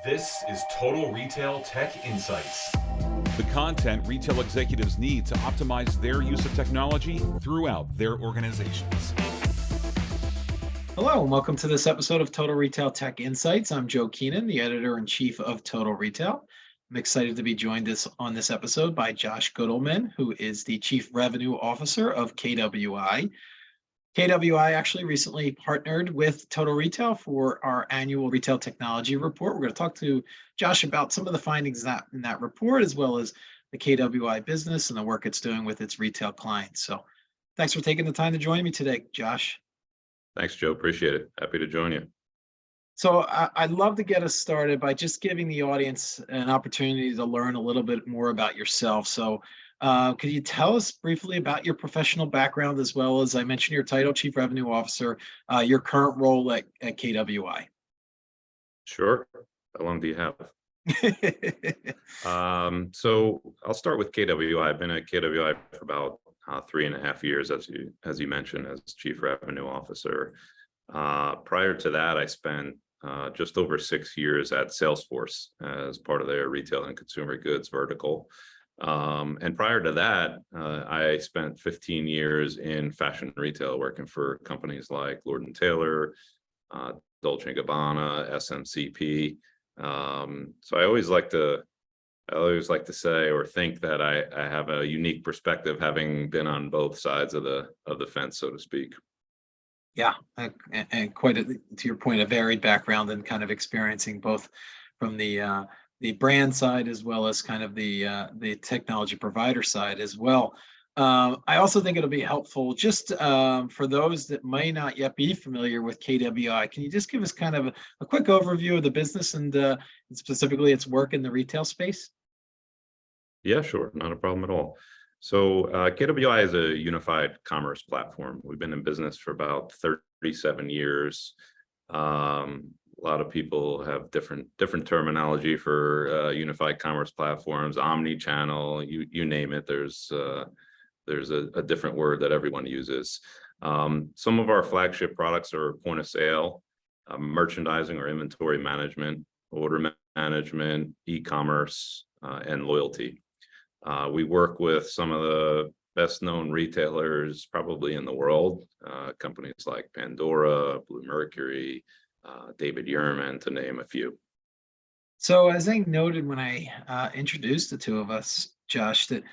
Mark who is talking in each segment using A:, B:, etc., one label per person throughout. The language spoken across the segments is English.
A: This is Total Retail Tech Insights.
B: The content retail executives need to optimize their use of technology throughout their organizations.
C: Hello, and welcome to this episode of Total Retail Tech Insights. I'm Joe Keenan, the editor-in-chief of Total Retail. I'm excited to be joined on this episode by Josh Goodelman, who is the Chief Revenue Officer of KWI. KWI actually recently partnered with Total Retail for our annual retail technology report. We're going to talk to Josh about some of the findings in that report, as well as the KWI business and the work it's doing with its retail clients. So thanks for taking the time to join me today, Josh.
D: Thanks, Joe. Appreciate it. Happy to join you.
C: So I'd love to get us started by just giving the audience an opportunity to learn a little bit more about yourself. So could you tell us briefly about your professional background, as well as I mentioned your title, Chief Revenue Officer, your current role at KWI?
D: Sure. How long do you have? So I'll start with KWI. I've been at KWI for about 3.5 years, as you mentioned, as Chief Revenue Officer. Prior to that, I spent just over 6 years at Salesforce as part of their retail and consumer goods vertical. And prior to that, I spent 15 years in fashion retail, working for companies like Lord & Taylor, Dolce & Gabbana, SMCP. So I always like to say or think that I have a unique perspective, having been on both sides of the fence, so to speak.
C: Yeah, and quite to your point, a varied background and kind of experiencing both from the brand side as well as kind of the technology provider side as well. I also think it'll be helpful just for those that may not yet be familiar with KWI. Can you just give us kind of a quick overview of the business and specifically its work in the retail space?
D: Yeah, sure. Not a problem at all. So KWI is a unified commerce platform. We've been in business for about 37 years. A lot of people have different terminology for unified commerce platforms, Omnichannel, you name it. There's a different word that everyone uses. Some of our flagship products are point of sale, merchandising or inventory management, order management, e-commerce, and loyalty. We work with some of the best known retailers probably in the world, companies like Pandora, Blue Mercury, David Yurman, to name a few.
C: So as I noted when I introduced the two of us, Josh, that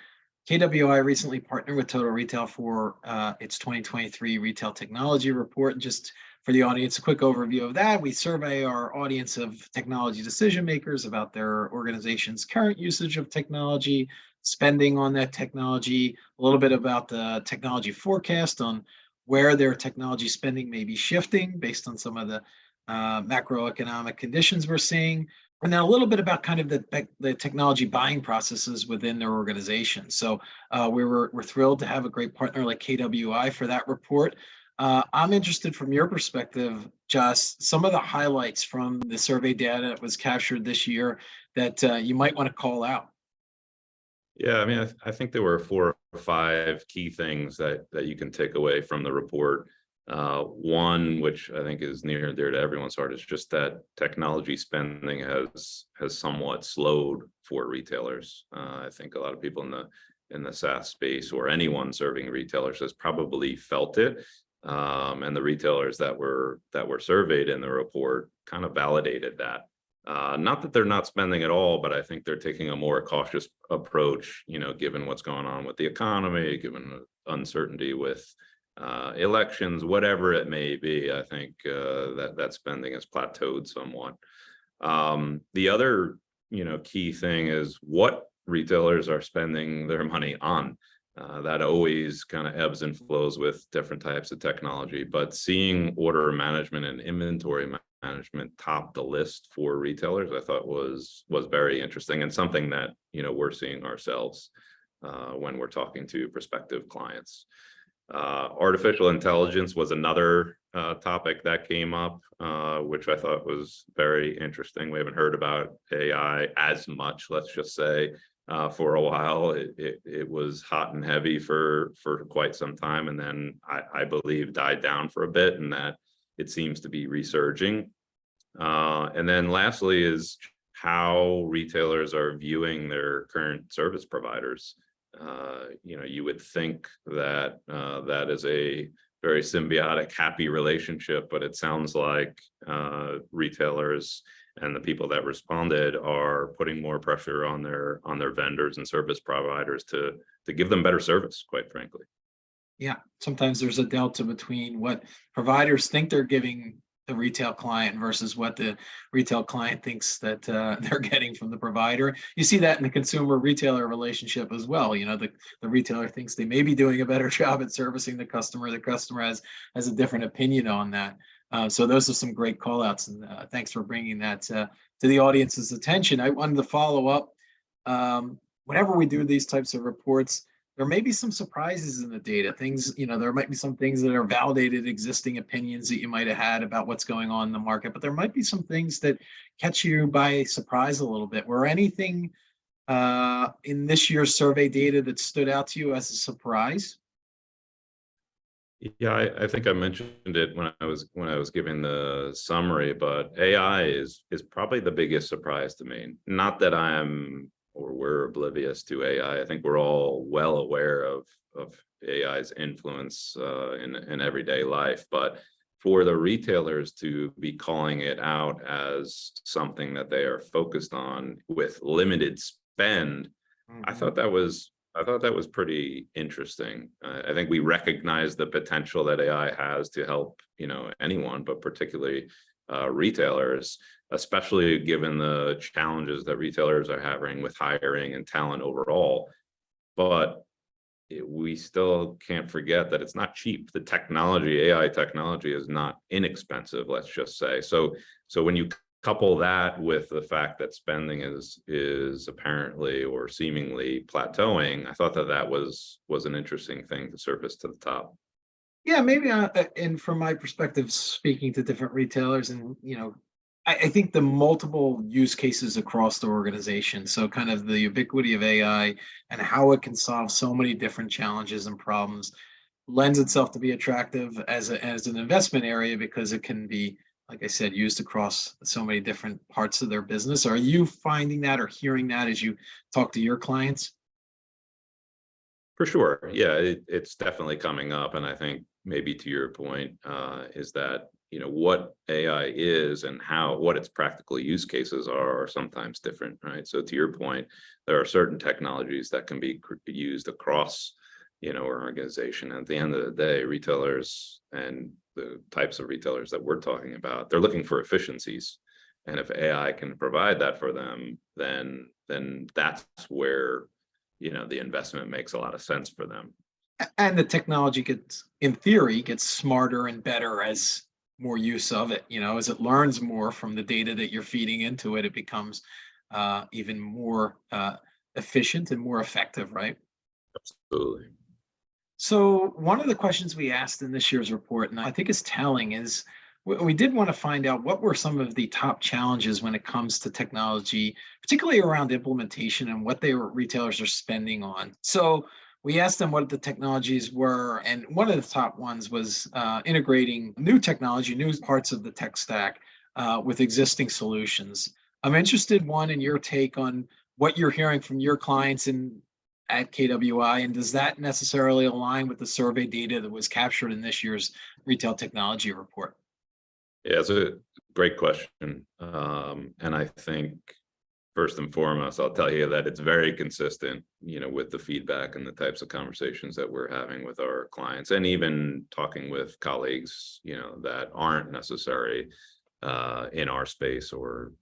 C: KWI recently partnered with Total Retail for its 2023 Retail Technology Report. And just for the audience, a quick overview of that. We survey our audience of technology decision makers about their organization's current usage of technology, spending on that technology, a little bit about the technology forecast on where their technology spending may be shifting based on some of the macroeconomic conditions we're seeing, and then a little bit about kind of the technology buying processes within their organization. So we're thrilled to have a great partner like KWI for that report. I'm interested from your perspective, Josh, some of the highlights from the survey data that was captured this year that you might want to call out.
D: Yeah, I mean, I think there were 4 or 5 key things that you can take away from the report. One, which I think is near and dear to everyone's heart, is just that technology spending has somewhat slowed for retailers. I think a lot of people in the SaaS space, or anyone serving retailers, has probably felt it. And the retailers that were surveyed in the report kind of validated that. Not that they're not spending at all, but I think they're taking a more cautious approach, given what's going on with the economy, given the uncertainty with elections, whatever it may be. I think that spending has plateaued somewhat. The other, key thing is what retailers are spending their money on. That always kind of ebbs and flows with different types of technology, but seeing order management and inventory management top the list for retailers, I thought was very interesting, and something that we're seeing ourselves when we're talking to prospective clients. Artificial intelligence was another topic that came up, which I thought was very interesting. We haven't heard about AI as much, let's just say, for a while. It was hot and heavy for quite some time, and then I believe died down for a bit, and that it seems to be resurging. And then lastly is how retailers are viewing their current service providers. You would think that that is a very symbiotic, happy relationship, but it sounds like retailers and the people that responded are putting more pressure on their vendors and service providers to give them better service, quite frankly.
C: Yeah, sometimes there's a delta between what providers think they're giving the retail client versus what the retail client thinks that they're getting from the provider. You see that in the consumer retailer relationship as well. The retailer thinks they may be doing a better job at servicing the customer. The customer has a different opinion on that. So those are some great call outs, and thanks for bringing that to the audience's attention. I wanted to follow up. Whenever we do these types of reports, there may be some surprises in the data. There might be some things that are validated existing opinions that you might have had about what's going on in the market, but there might be some things that catch you by surprise a little bit. Were anything in this year's survey data that stood out to you as a surprise?
D: Yeah, I think I mentioned it when I was giving the summary, but AI is probably the biggest surprise to me. Not that we're oblivious to AI. I think we're all well aware of AI's influence in everyday life, but for the retailers to be calling it out as something that they are focused on with limited spend, I thought that was pretty interesting. I think we recognize the potential that AI has to help anyone, but particularly retailers, especially given the challenges that retailers are having with hiring and talent overall. But we still can't forget that it's not cheap. The AI technology is not inexpensive, let's just say. So when you couple that with the fact that spending is apparently or seemingly plateauing, I thought that was an interesting thing to surface to the top.
C: Yeah, maybe. And from my perspective, speaking to different retailers, and I think the multiple use cases across the organization, so kind of the ubiquity of AI and how it can solve so many different challenges and problems, lends itself to be attractive as an investment area because it can be, like I said, used across so many different parts of their business. Are you finding that or hearing that as you talk to your clients?
D: For sure. Yeah, it's definitely coming up. And I think maybe to your point is that, what AI is and what its practical use cases are sometimes different, right? So to your point, there are certain technologies that can be used across, our organization. At the end of the day, retailers and the types of retailers that we're talking about, they're looking for efficiencies. And if AI can provide that for them, then that's where the investment makes a lot of sense for them.
C: And the technology in theory, gets smarter and better as more use of it. As it learns more from the data that you're feeding into it, it becomes even more efficient and more effective, right?
D: Absolutely.
C: So one of the questions we asked in this year's report, and I think is telling, is we did want to find out what were some of the top challenges when it comes to technology, particularly around implementation and what retailers are spending on. So we asked them what the technologies were, and one of the top ones was integrating new technology, new parts of the tech stack with existing solutions. I'm interested, one, in your take on what you're hearing from your clients at KWI, and does that necessarily align with the survey data that was captured in this year's retail technology report?
D: Yeah, it's a great question. And I think first and foremost, I'll tell you that it's very consistent, with the feedback and the types of conversations that we're having with our clients, and even talking with colleagues, that aren't necessarily in our space or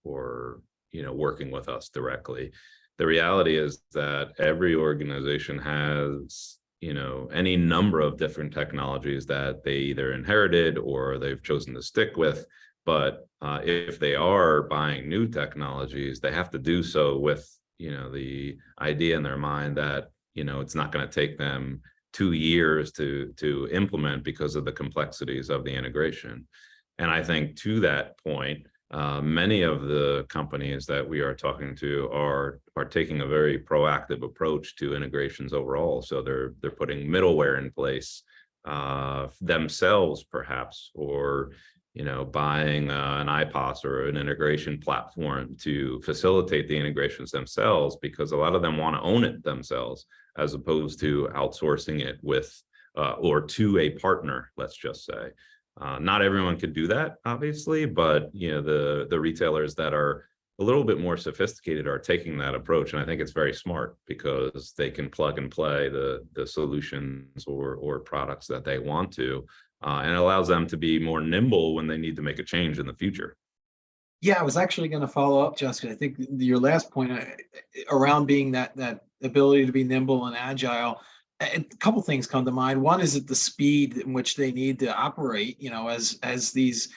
D: working with us directly. The reality is that every organization has, any number of different technologies that they either inherited or they've chosen to stick with. But if they are buying new technologies, they have to do so with, the idea in their mind that, it's not going to take them 2 years to implement because of the complexities of the integration. And I think to that point, many of the companies that we are talking to are taking a very proactive approach to integrations overall. So they're putting middleware in place themselves, perhaps, or buying an iPOS or an integration platform to facilitate the integrations themselves, because a lot of them want to own it themselves as opposed to outsourcing it with or to a partner, let's just say. Not everyone could do that, obviously, but the retailers that are a little bit more sophisticated are taking that approach, and I think it's very smart because they can plug and play the solutions or products that they want to, and it allows them to be more nimble when they need to make a change in the future.
C: Yeah, I was actually going to follow up, Jessica. I think your last point around being that ability to be nimble and agile. A couple things come to mind. One is at the speed in which they need to operate. As these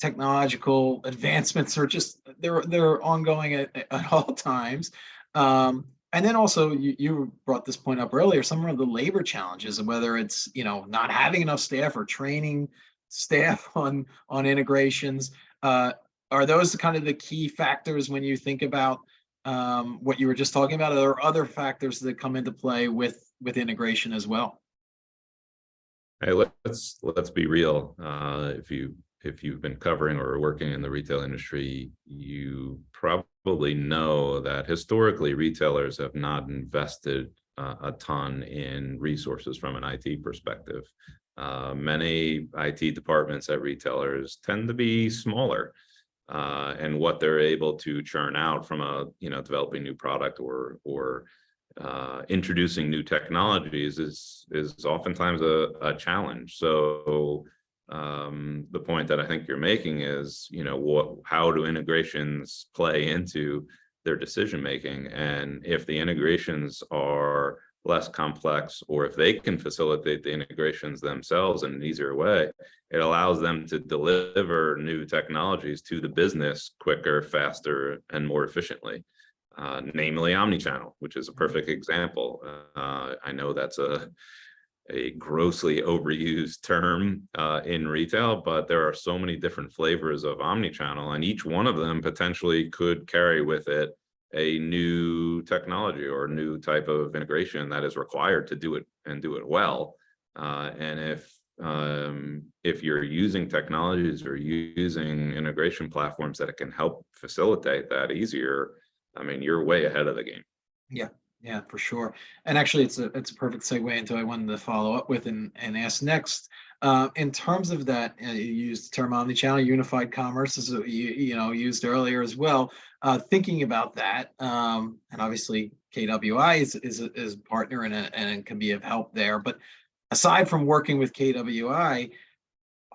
C: technological advancements are just they're ongoing at all times. And then also you brought this point up earlier, some of the labor challenges, and whether it's not having enough staff or training staff on integrations. Are those kind of the key factors when you think about what you were just talking about? Are there other factors that come into play with integration as well?
D: Hey, let's be real. If you've been covering or working in the retail industry, you probably know that historically retailers have not invested a ton in resources from an IT perspective. Many IT departments at retailers tend to be smaller, and what they're able to churn out from developing new product or introducing new technologies is oftentimes a challenge. So the point that I think you're making is, how do integrations play into their decision making? And if the integrations are less complex, or if they can facilitate the integrations themselves in an easier way, it allows them to deliver new technologies to the business quicker, faster, and more efficiently. Namely Omnichannel, which is a perfect example. I know that's a grossly overused term in retail, but there are so many different flavors of Omnichannel, and each one of them potentially could carry with it a new technology or a new type of integration that is required to do it and do it well. And if you're using technologies or using integration platforms that it can help facilitate that easier, I mean, you're way ahead of the game.
C: Yeah, for sure. And actually, it's a perfect segue into I wanted to follow up with and ask next. In terms of that, you used the term omnichannel, unified commerce, as used earlier as well. Thinking about that, and obviously KWI is a partner and can be of help there. But aside from working with KWI,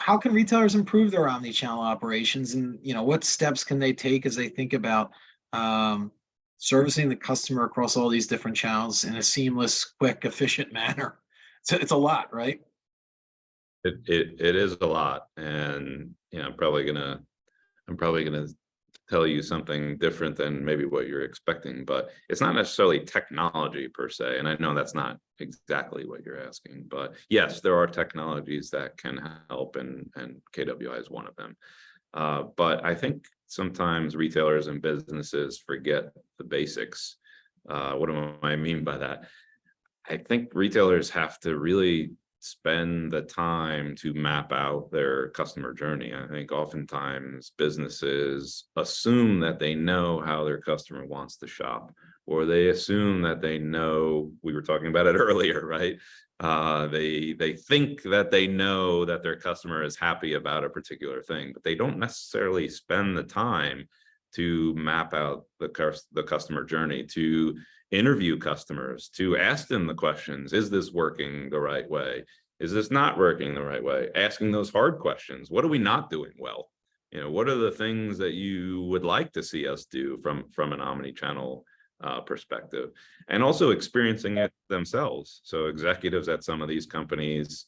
C: how can retailers improve their omnichannel operations, and what steps can they take as they think about servicing the customer across all these different channels in a seamless, quick, efficient manner? So it's a lot, right?
D: It is a lot, and I'm probably gonna tell you something different than maybe what you're expecting, but it's not necessarily technology per se, and I know that's not exactly what you're asking, but yes, there are technologies that can help, and KWI is one of them. But I think sometimes retailers and businesses forget the basics. What do I mean by that? I think retailers have to really spend the time to map out their customer journey. I think oftentimes businesses assume that they know how their customer wants to shop, or they assume that they know, we were talking about it earlier, right? They think that they know that their customer is happy about a particular thing, but they don't necessarily spend the time to map out the customer journey, to interview customers, to ask them the questions. Is this working the right way? Is this not working the right way? Asking those hard questions. What are we not doing well? What are the things that you would like to see us do from an omnichannel perspective, and also experiencing it themselves. So executives at some of these companies,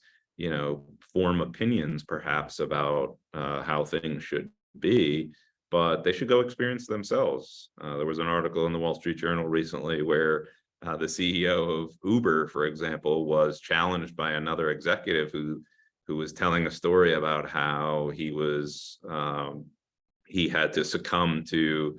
D: form opinions perhaps about how things should be, but they should go experience themselves. There was an article in the Wall Street Journal recently where the CEO of Uber, for example, was challenged by another executive who was telling a story about how he had to succumb to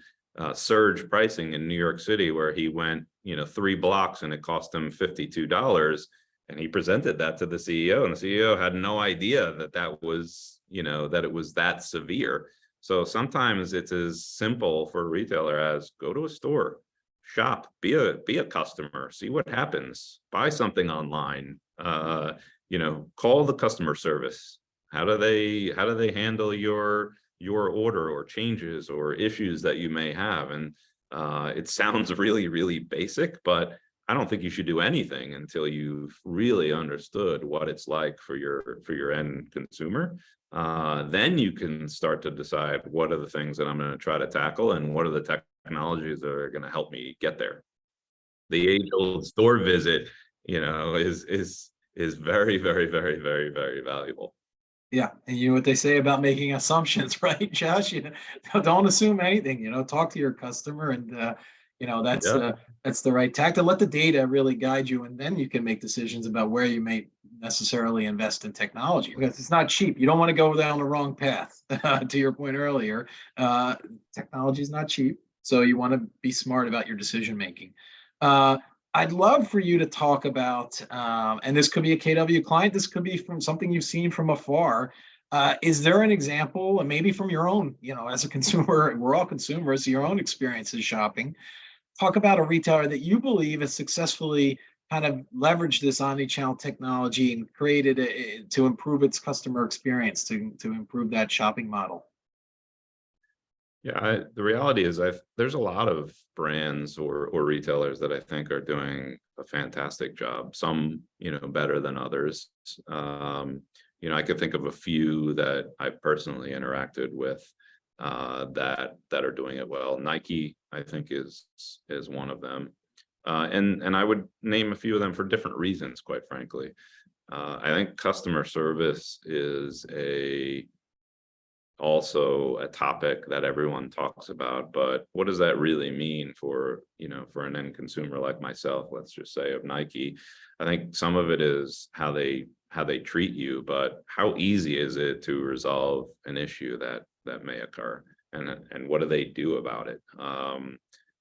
D: surge pricing in New York City, where he went 3 blocks and it cost him $52, and he presented that to the CEO, and the CEO had no idea that was that it was that severe. So sometimes it's as simple for a retailer as go to a store, shop, be a customer, see what happens, buy something online, call the customer service. How do they handle your order or changes or issues that you may have? And it sounds really, really basic, but I don't think you should do anything until you've really understood what it's like for your end consumer. Then you can start to decide what are the things that I'm going to try to tackle and what are the technologies that are going to help me get there. The age-old store visit, is very, very, very, very, very valuable.
C: Yeah, and you know what they say about making assumptions, right, Josh? Don't assume anything. Talk to your customer, and
D: Yeah.
C: that's the right tact. And let the data really guide you, and then you can make decisions about where you may necessarily invest in technology, because it's not cheap. You don't want to go down the wrong path. To your point earlier, technology is not cheap, so you want to be smart about your decision making. I'd love for you to talk about, and this could be a KW client, this could be from something you've seen from afar. Is there an example, and maybe from your own, as a consumer, we're all consumers, your own experiences shopping. Talk about a retailer that you believe has successfully kind of leveraged this omnichannel technology and created it to improve its customer experience, to improve that shopping model.
D: Yeah, the reality is there's a lot of brands or retailers that I think are doing a fantastic job. Some, better than others. I could think of a few that I personally interacted with that are doing it well. Nike, I think, is one of them. And I would name a few of them for different reasons, quite frankly. I think customer service is also a topic that everyone talks about, but what does that really mean for an end consumer like myself, let's just say, of Nike? I think some of it is how they treat you, but how easy is it to resolve an issue that may occur, and what do they do about it?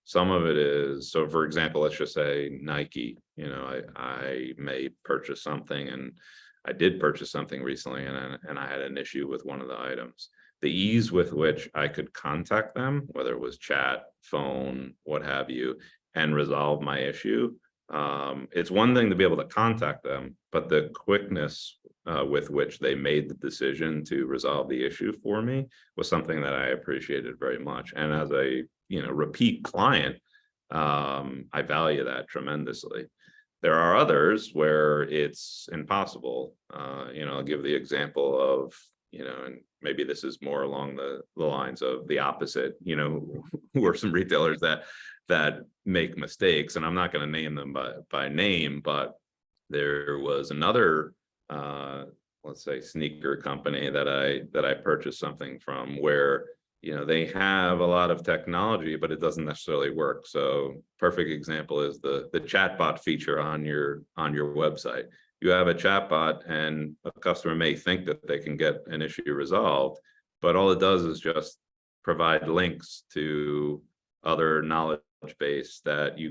D: Some of it is, so for example, let's just say Nike, I may purchase something, and I did purchase something recently, and I had an issue with one of the items. The ease with which I could contact them, whether it was chat, phone, what have you, and resolve my issue. It's one thing to be able to contact them, but the quickness with which they made the decision to resolve the issue for me was something that I appreciated very much. And as a repeat client, I value that tremendously. There are others where it's impossible. I'll give the example of, and maybe this is more along the lines of the opposite, who are some retailers that make mistakes, and I'm not going to name them by name, but there was another, let's say, sneaker company that I purchased something from where, they have a lot of technology, but it doesn't necessarily work. So perfect example is the chatbot feature on your website. You have a chatbot, and a customer may think that they can get an issue resolved, but all it does is just provide links to other knowledge base that you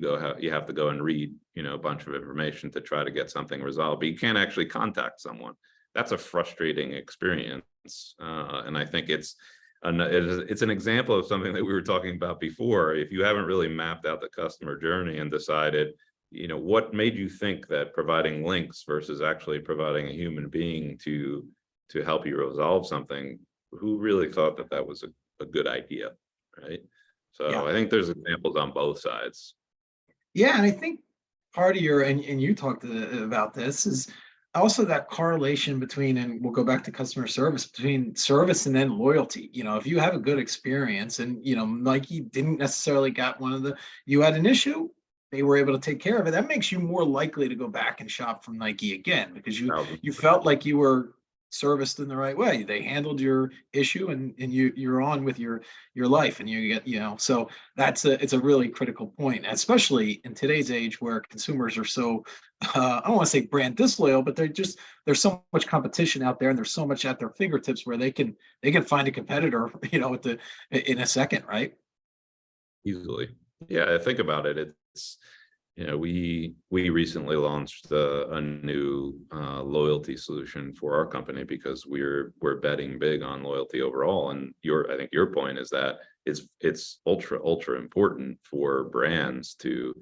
D: have to go and read, a bunch of information to try to get something resolved, but you can't actually contact someone. That's a frustrating experience. And I think it's an example of something that we were talking about before. If you haven't really mapped out the customer journey and decided, what made you think that providing links versus actually providing a human being to help you resolve something, who really thought that was a good idea, right? So yeah. I think there's examples on both sides.
C: Yeah, and I think part of and you talked about this, is also that correlation between, and we'll go back to customer service, between service and then loyalty. If you have a good experience, and Nike didn't necessarily got you had an issue, they were able to take care of it, that makes you more likely to go back and shop from Nike again, because you felt like you were serviced in the right way. They handled your issue, and you're on with your life, and you get, so it's a really critical point, especially in today's age where consumers are so, I don't want to say brand disloyal, but there's so much competition out there, and there's so much at their fingertips where they can find a competitor, in a second, right?
D: Easily. Yeah, think about it. It's, we recently launched a new loyalty solution for our company because we're betting big on loyalty overall. And I think your point is that it's ultra important for brands to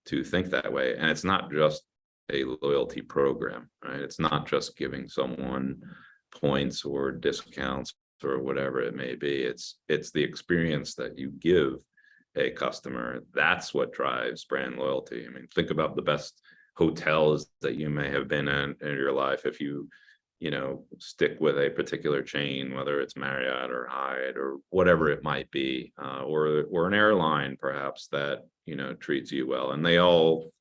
D: think that way. And it's not just a loyalty program, right? It's not just giving someone points or discounts or whatever it may be. It's the experience that you give a customer. That's what drives brand loyalty. I mean, think about the best hotels that you may have been in your life. If you stick with a particular chain, whether it's Marriott or Hyatt or whatever it might be, or an airline perhaps that treats you well, and they all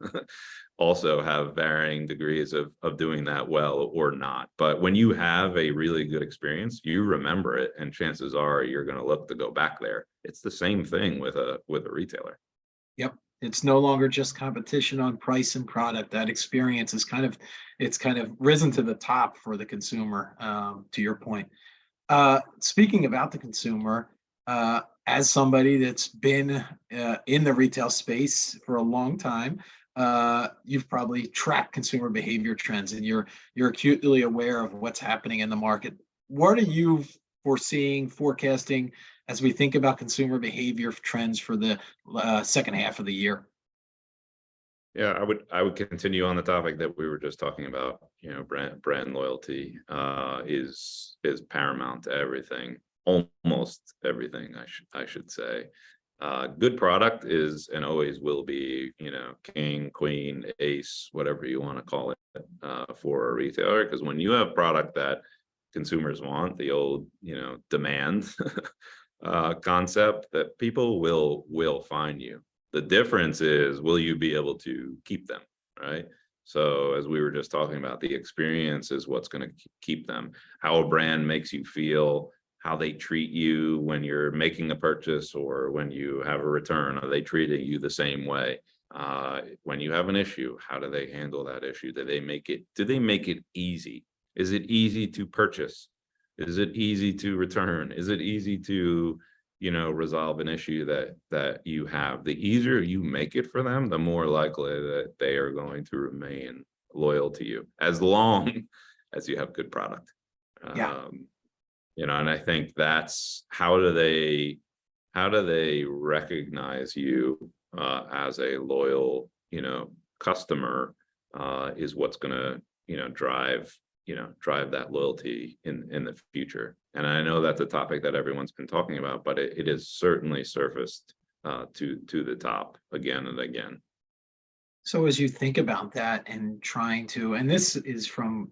D: also have varying degrees of doing that well or not. But when you have a really good experience, you remember it, and chances are you're going to look to go back there. It's the same thing with a retailer.
C: Yep. It's no longer just competition on price and product. That experience is kind of risen to the top for the consumer, to your point. Speaking about the consumer, as somebody that's been in the retail space for a long time, you've probably tracked consumer behavior trends, and you're acutely aware of what's happening in the market. What are you forecasting as we think about consumer behavior trends for the second half of the year?
D: Yeah, I would continue on the topic that we were just talking about. Brand loyalty is paramount to everything, almost everything, I should say. Good product is and always will be, king, queen, ace, whatever you want to call it, for a retailer. Because when you have product that consumers want, the old, demand concept, that people will find you. The difference is, will you be able to keep them, right? So as we were just talking about, the experience is what's going to keep them. How a brand makes you feel, how they treat you when you're making a purchase or when you have a return. Are they treating you the same way? When you have an issue, how do they handle that issue? Do they make it easy? Is it easy to purchase? Is it easy to return? Is it easy to resolve an issue that you have? The easier you make it for them, the more likely that they are going to remain loyal to you, as long as you have good product.
C: Yeah.
D: And I think that's how do they recognize you as a loyal, customer, is what's going to, drive that loyalty in the future. And I know that's a topic that everyone's been talking about, but it is certainly surfaced to the top again and again.
C: So as you think about that and and this is from,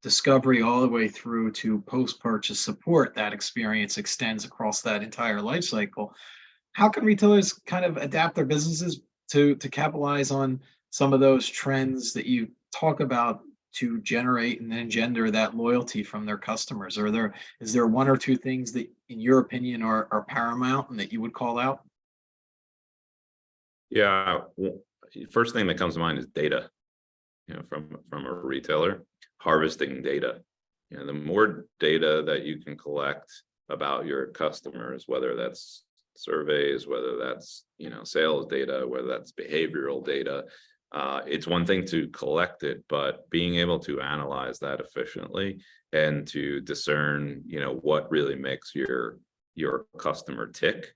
C: discovery all the way through to post-purchase support, that experience extends across that entire life cycle. How can retailers kind of adapt their businesses to capitalize on some of those trends that you talk about to generate and engender that loyalty from their customers? Is there one or two things that, in your opinion, are paramount and that you would call out?
D: Yeah, first thing that comes to mind is data. From a retailer, harvesting data. The more data that you can collect about your customers, whether that's surveys, whether that's sales data, whether that's behavioral data, it's one thing to collect it, but being able to analyze that efficiently and to discern what really makes your customer tick,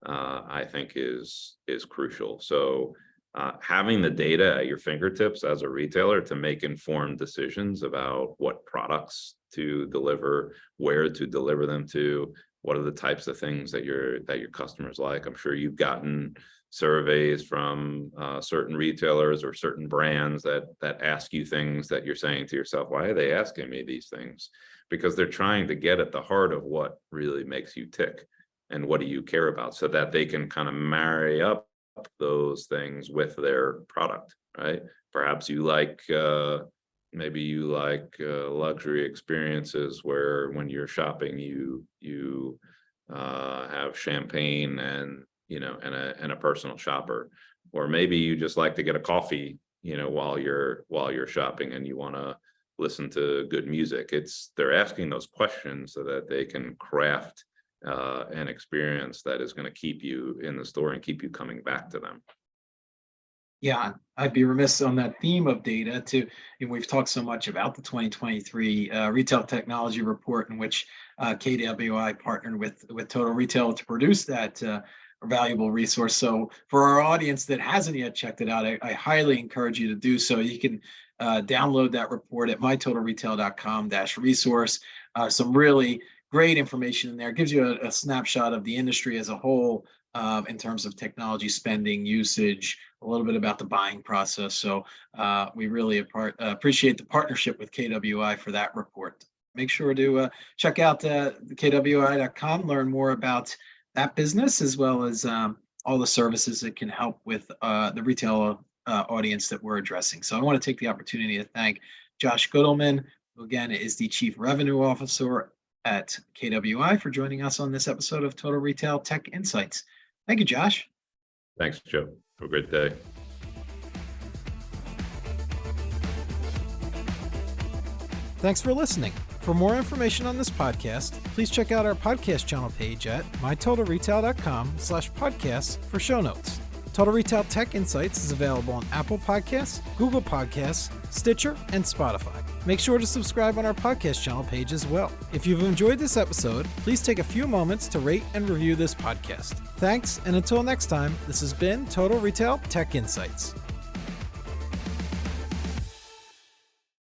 D: I think is crucial. So having the data at your fingertips as a retailer to make informed decisions about what products to deliver, where to deliver them to, what are the types of things that your customers like. I'm sure you've gotten surveys from certain retailers or certain brands that ask you things that you're saying to yourself, why are they asking me these things? Because they're trying to get at the heart of what really makes you tick and what do you care about, so that they can kind of marry up those things with their product, right? Perhaps you like luxury experiences where when you're shopping you have champagne and and a personal shopper, or maybe you just like to get a coffee while you're shopping and you want to listen to good music. They're asking those questions so that they can craft an experience that is going to keep you in the store and keep you coming back to them.
C: Yeah, I'd be remiss on that theme of data and we've talked so much about the 2023 Retail Technology Report in which KWI partnered with Total Retail to produce that valuable resource. So for our audience that hasn't yet checked it out, I highly encourage you to do so. You can download that report at mytotalretail.com-resource. Some really great information in there. It gives you a snapshot of the industry as a whole in terms of technology spending, usage, a little bit about the buying process. So we really appreciate the partnership with KWI for that report. Make sure to check out kwi.com, learn more about that business, as well as all the services that can help with the retail audience that we're addressing. So I want to take the opportunity to thank Josh Goodelman, who again is the Chief Revenue Officer at KWI, for joining us on this episode of Total Retail Tech Insights. Thank you, Josh.
D: Thanks, Joe. Have a great day.
E: Thanks for listening. For more information on this podcast, please check out our podcast channel page at mytotalretail.com/podcasts for show notes. Total Retail Tech Insights is available on Apple Podcasts, Google Podcasts, Stitcher, and Spotify. Make sure to subscribe on our podcast channel page as well. If you've enjoyed this episode, please take a few moments to rate and review this podcast. Thanks, and until next time, this has been Total Retail Tech Insights.